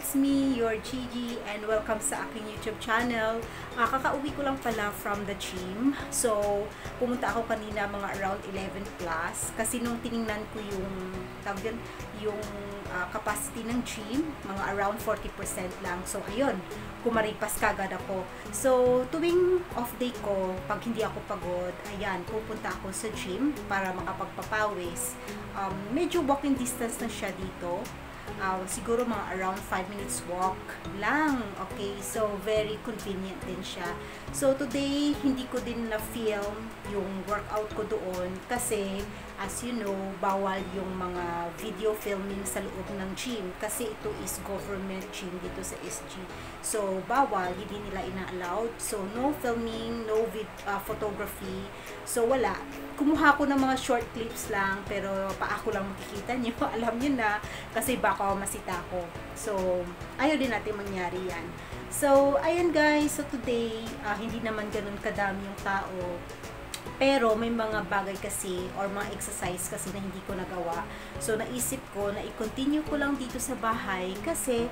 it's me, your Gigi, and welcome sa aking YouTube channel. Kakauwi ko lang pala from the gym. So, pumunta ako kanina mga around 11 plus kasi nung tiningnan ko yung capacity ng gym, mga around 40% lang. So, ayun, kumaripas kagad ako. So, tuwing off day ko, pag hindi ako pagod, ayan, pupunta ako sa gym para makapagpapawis. Medyo walking distance na siya dito. Siguro mga around 5 minutes walk lang. Okay, so very convenient din siya. So today, hindi ko din na-film yung workout ko doon kasi as you know, bawal yung mga video filming sa loob ng gym kasi ito is government gym dito sa SG. So bawal, hindi nila ina-allowed. So no filming, no photography. So wala. Kumuha ko ng mga short clips lang pero paako lang makikita nyo. Alam nyo na kasi baka masita ko. So ayaw din natin mangyari yan. So ayan guys, so today hindi naman ganun kadami yung tao. Pero may mga bagay kasi or mga exercise kasi na hindi ko nagawa. So naisip ko na i-continue ko lang dito sa bahay kasi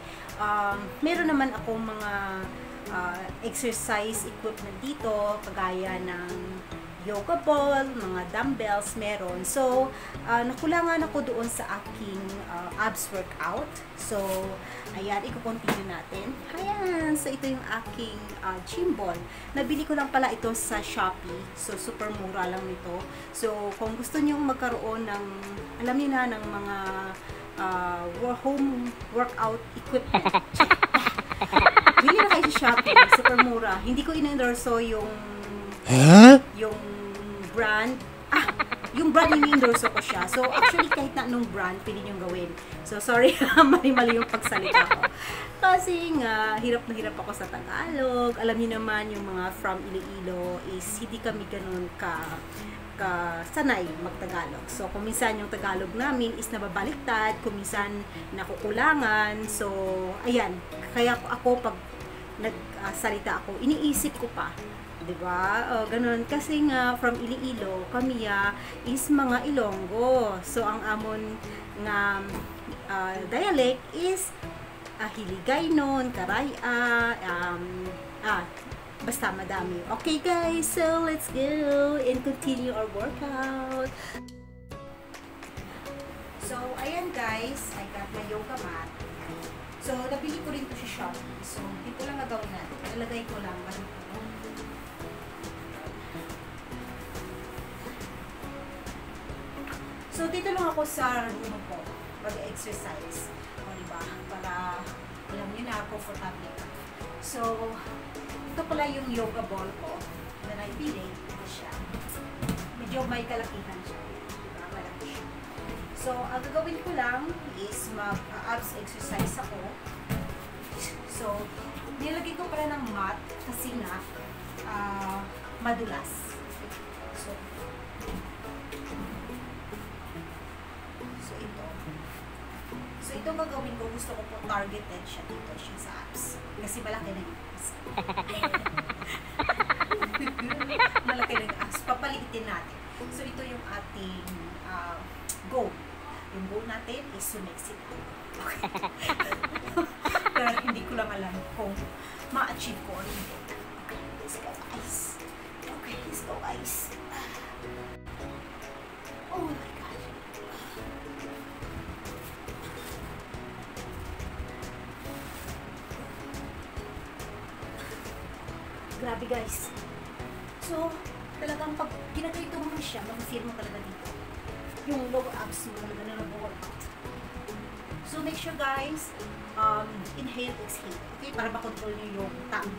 meron naman akong mga exercise equipment dito kagaya ng yoga ball, mga dumbbells meron. So, nakulangan ako doon sa aking abs workout. So, ayan, i-continue natin. Ayan, so ito yung aking gym ball. Nabili ko lang pala ito sa Shopee. So, super mura lang nito. So, kung gusto niyo magkaroon ng, alam niyo na, ng mga home workout equipment. Bili na kayo sa Shopee. Super mura. Hindi ko in-endorso yung brand. Yung brand ini-endorso ko siya. So, actually, kahit na anong brand, pwede nyo gawin. So, sorry, mali-mali yung pagsalita ko. Kasi nga, hirap na hirap ako sa Tagalog. Alam niyo naman, yung mga from Iloilo is hindi kami ganun sanay mag-Tagalog. So, kung minsan yung Tagalog namin is nababaliktad, kung minsan nakukulangan. So, ayan. Kaya ako, pag nagsalita ako, iniisip ko pa. Diba? Ganun. Kasi nga, from Iloilo, kami is mga Ilonggo. So, ang amon nga dialect is Hiligaynon, Karaya, basta madami. Okay guys, so let's go and continue our workout. So, ayan guys, I got my yoga mat. So, nabili ko rin ito sa Shopee. So, dito lang gagawin natin. Nalagay ko lang. So, dito lang ako sa room ko, mag-exercise. O, diba? Para, alam nyo na, comfortable. So, ito pala yung yoga ball ko na naibili. Ito siya. Medyo may kalakihan siya. Diba? Malaki siya. So, ang gagawin ko lang is mag-abs exercise ako. So, nilagay ko pala ng mat kasi nga, madulas. So, ito gagawin ko, gusto ko po targeted siya dito siya sa abs. Kasi malaki na yung abs. Malaki na yung abs. Papalitin natin. So, ito yung ating goal. Yung goal natin is sumexit. Okay. Pero hindi ko lang alam kung ma-achieve ko or hindi. Okay, let's go guys. Okay, let's go guys. Oh my God. Grabe guys. So, talagang pag ginagayto mo siya, mag-feel mo talaga dito. Yung lower abs mo talaga na nag-workout. So, make sure guys, inhale, exhale. Okay? Para makontrol nyo yung tongue.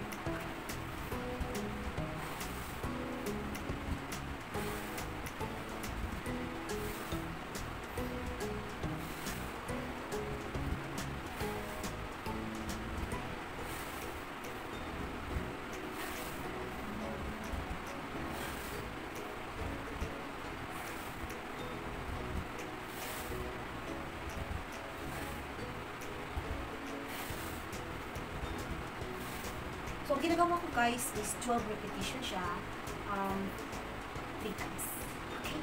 So, ginagawa ko guys is 12 repetition siya. 3 times. Okay.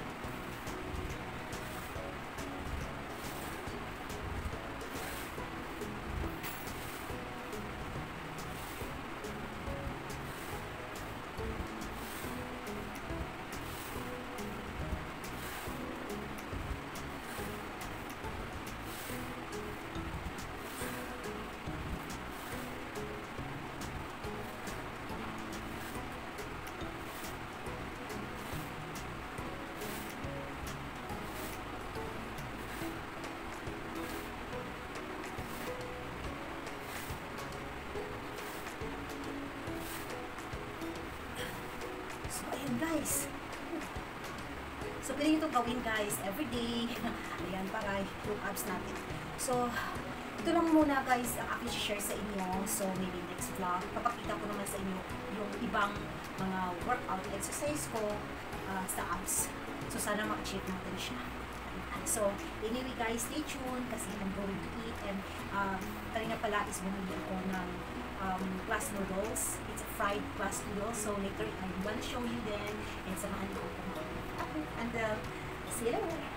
So, ayan guys. So, pwede nyo itong gawin guys everyday. Ayan, para yung abs natin. So, ito lang muna guys ang aking share sa inyo. So, maybe next vlog, papakita ko naman sa inyo yung ibang mga workout exercise ko sa abs. So, sana ma-achieve natin siya. So, anyway guys, stay tuned kasi I'm going to eat and kanina pala is bumili ako ng glass noodles. It's a fried glass noodles. So, later I will show you then and samahan ko kumain. And see you later.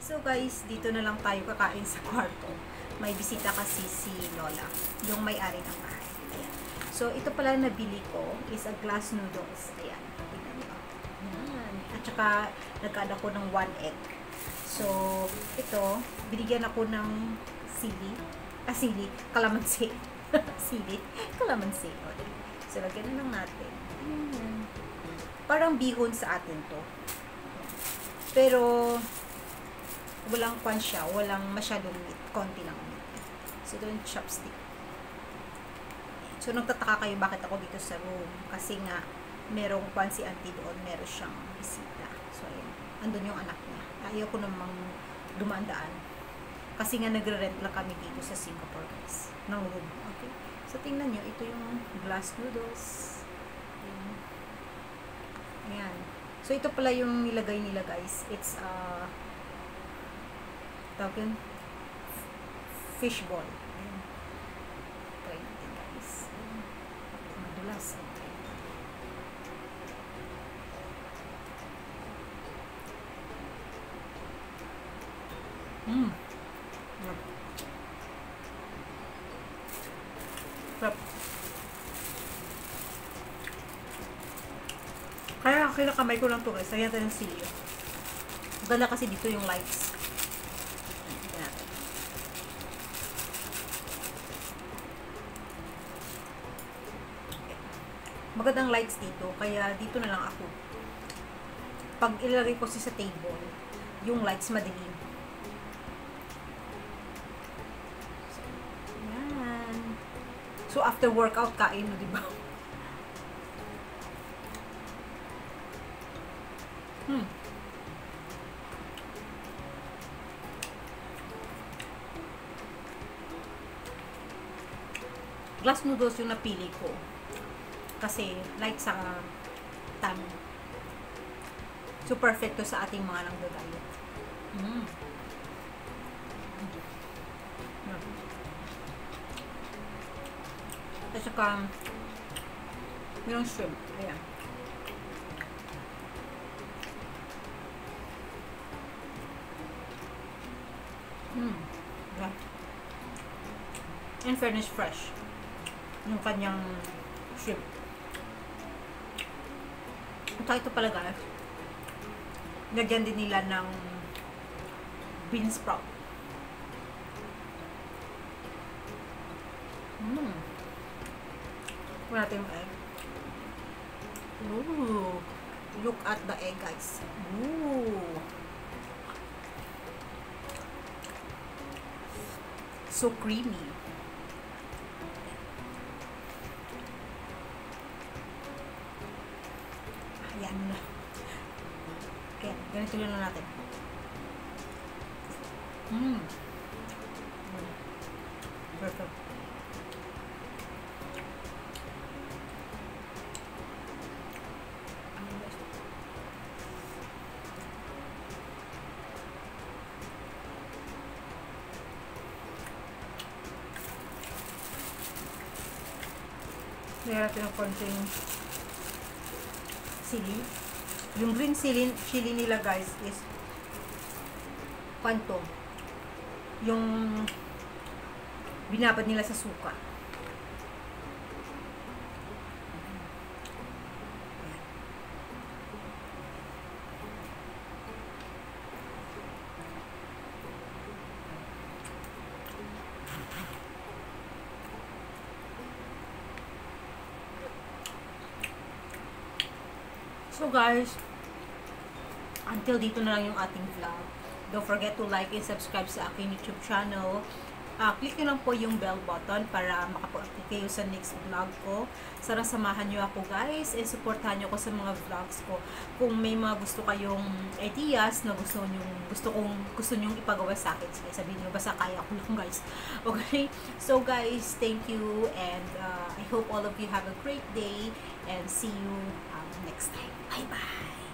So guys, dito na lang tayo kakain sa kwarto. May bisita kasi si Lola, yung may-ari ng bahay. Ayan. So, ito pala nabili ko is a glass noodles. Ayan. Tingnan nyo. Ayan. At saka, nagkada ko ng 1 egg. So, ito, binigyan ako ng sili, kalamansi. Sili, kalamansi. So, lagyan na lang natin. Ayan. Parang bihon sa atin to. Pero, walang kwan siya, walang masyadong meat, konti lang meat. So, ito yung chopstick. So, nagtataka kayo bakit ako dito sa room. Kasi nga, merong kwan si auntie doon, meron siyang bisita. So, ayan, andun yung anak niya. Ayaw ko namang dumaan-daan. Kasi nga, nagre-rent lang kami dito sa Singapore, guys, ng room. Okay? So, tingnan nyo, ito yung glass noodles. Ayan. Ayan. So, ito pala yung nilagay nila, guys. It's, tawag yun, fish ball. Ayan. Try natin, guys. Madulas. Sarap. Kaya kinakamay ko lang ito guys. Ayan tayo ng silyo. Ganda kasi dito yung lights. Ayan. Magandang lights dito. Kaya dito na lang ako. Pag ilalagay ko sa table, yung lights madilim. Ayan. So after workout, kain mo, diba? Glass noodles yung napili ko. Kasi light sa tummy. So perfect to sa ating mga nagda-diet. At saka yung shrimp. Ayan. Yeah. In fairness, fresh yung kanyang shrimp. At ito pala guys, lagyan din nila ng bean sprout. Wala natin yung egg. Ooh, look at the egg guys. Ooh, so creamy. Ayan na. Okay, ganito lang natin. Perfect. Lagyan natin ng konting sili. Yung green chili nila guys is panto. Yung binabad nila sa suka. So guys, until dito na lang yung ating vlog. Don't forget to like and subscribe sa aking YouTube channel. Click nyo lang po yung bell button para makapag-update kayo sa next vlog ko. Sana samahan nyo ako guys and supportahan nyo ako sa mga vlogs ko. Kung may mga gusto kayong ideas na gusto nyong ipagawa sa akin, sige, sabihin nyo, basta kaya ko lang guys. Okay? So guys, thank you and I hope all of you have a great day and see you next time. Bye bye!